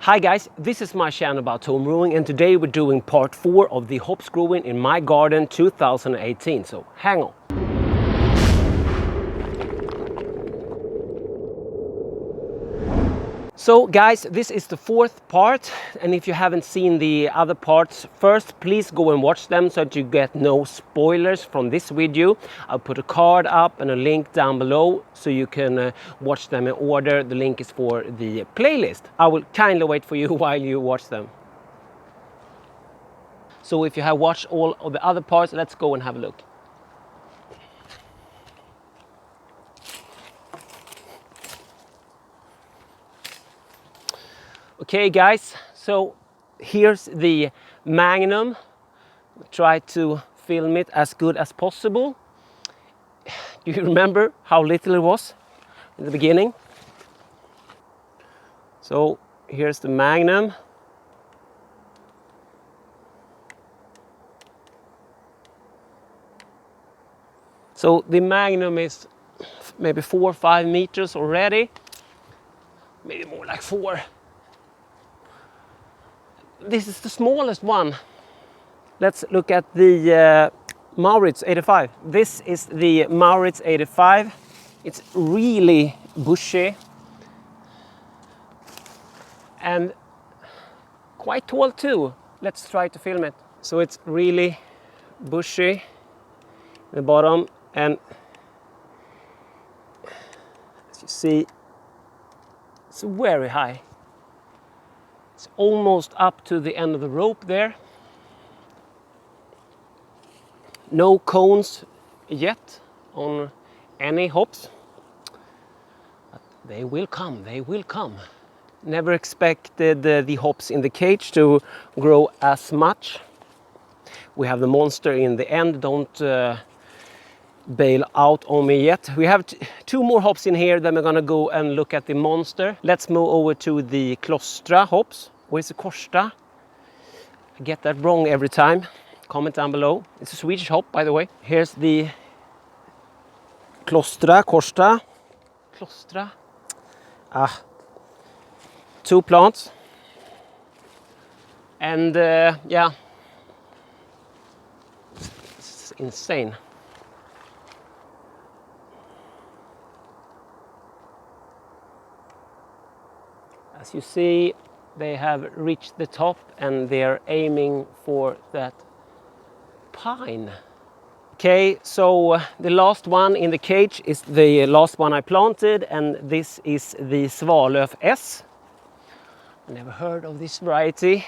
Hi guys, this is my channel about home brewing, and today we're doing part 4 of the hop screwing in my garden 2018, so hang on. So guys, this is the 4th part, and if you haven't seen the other parts first, please go and watch them so that you get no spoilers from this video. I'll put a card up and a link down below so you can watch them in order. The link is for the playlist. I will kindly wait for you while you watch them. So if you have watched all of the other parts, let's go and have a look. Okay guys, so here's the Magnum. Try to film it as good as possible. Do you remember how little it was in the beginning? So here's the Magnum. So the Magnum is maybe 4 or 5 meters already, maybe more like 4. This is the smallest one. Let's look at the Maurits 85. This is the Maurits 85. It's really bushy and quite tall too. Let's try to film it. So it's really bushy in the bottom, and as you see, it's very high. It's almost up to the end of the rope there. No cones yet on any hops. But they will come, they will come. Never expected the hops in the cage to grow as much. We have the monster in the end, don't bail out on me yet. We have 2 more hops in here, then we're gonna go and look at the monster. Let's move over to the Klostra hops. Or is it Kosta? I get that wrong every time. Comment down below. It's a Swedish hop, by the way. Here's the Klostra, Kosta. Klostra. 2 plants. And yeah, it's insane. As you see, they have reached the top and they're aiming for that pine. Okay, so the last one in the cage is the last one I planted, and this is the Svalöf S. I never heard of this variety.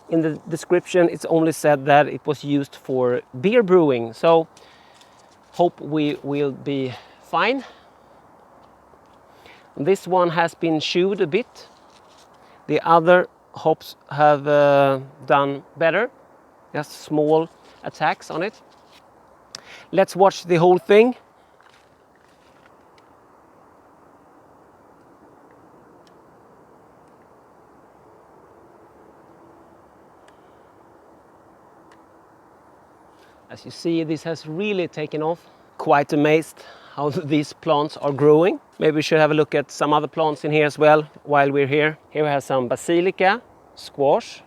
In the description it's only said that it was used for beer brewing, so hope we will be fine. This one has been chewed a bit. The other hops have done better. Just small attacks on it. Let's watch the whole thing. As you see, this has really taken off. Quite amazed how these plants are growing. Maybe we should have a look at some other plants in here as well while we're here. Here we have some basilica, squash,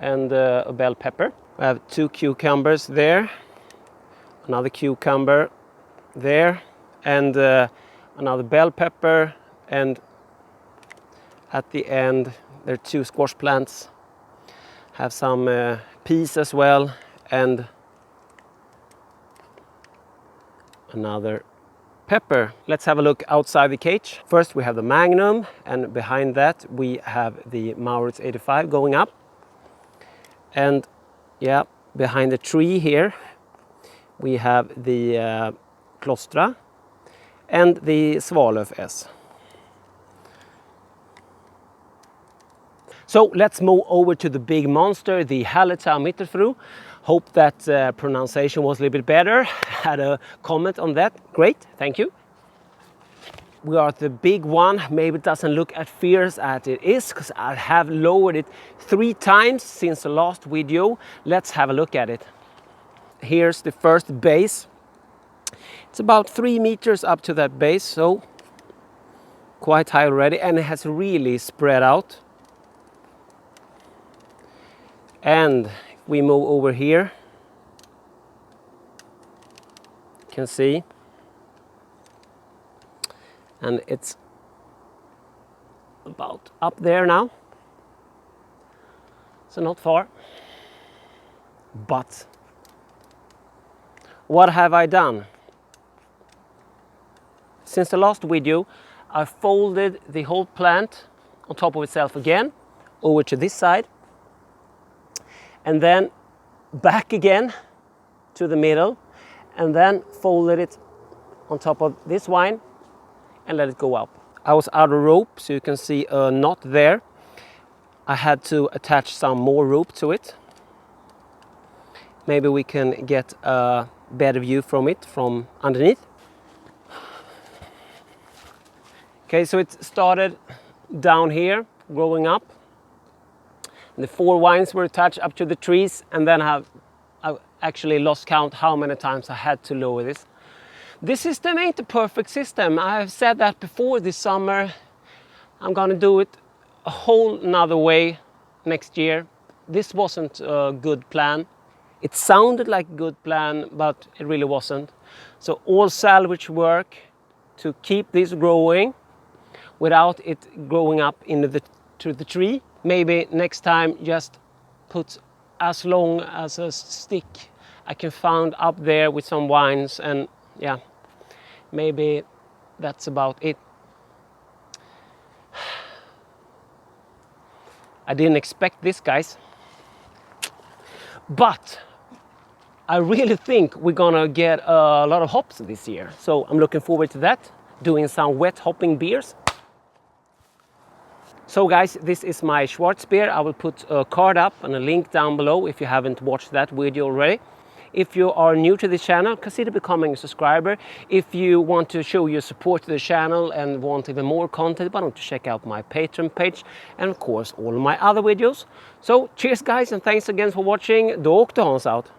and a bell pepper. We have 2 cucumbers there, another cucumber there, and another bell pepper, and at the end there are 2 squash plants. Have some peas as well, and another pepper. Let's have a look outside the cage. First we have the Magnum, and behind that we have the Maurits 85 going up. And yeah, behind the tree here we have the Klostra and the Svalöf S. So let's move over to the big monster, the Hallertau Mittelfru. Hope that pronunciation was a little bit better. Had a comment on that. Great, thank you. We are at the big one. Maybe it doesn't look as fierce as it is because I have lowered it 3 times since the last video. Let's have a look at it. Here's the first base. It's about 3 meters up to that base, so quite high already, and it has really spread out. And if we move over here, you can see, and it's about up there now, so not far. But what have I done? Since the last video, I folded the whole plant on top of itself again, over to this side, and then back again to the middle, and then folded it on top of this vine and let it go up. I was out of rope, so you can see a knot there. I had to attach some more rope to it. Maybe we can get a better view from it from underneath. Okay, so it started down here, growing up. The 4 vines were attached up to the trees, and then I actually lost count how many times I had to lower this. This system ain't the perfect system. I have said that before this summer. I'm gonna do it a whole nother way next year. This wasn't a good plan. It sounded like a good plan, but it really wasn't. So all salvage work to keep this growing without it growing up to the tree. Maybe next time just put as long as a stick I can find up there with some vines, and yeah, maybe that's about it. I didn't expect this, guys. But I really think we're gonna get a lot of hops this year. So I'm looking forward to that, doing some wet hopping beers. So guys, this is my Schwazbier. I will put a card up and a link down below if you haven't watched that video already. If you are new to the channel, consider becoming a subscriber. If you want to show your support to the channel and want even more content, why don't you check out my Patreon page and of course all my other videos. So cheers guys, and thanks again for watching. Då åkte Hans out.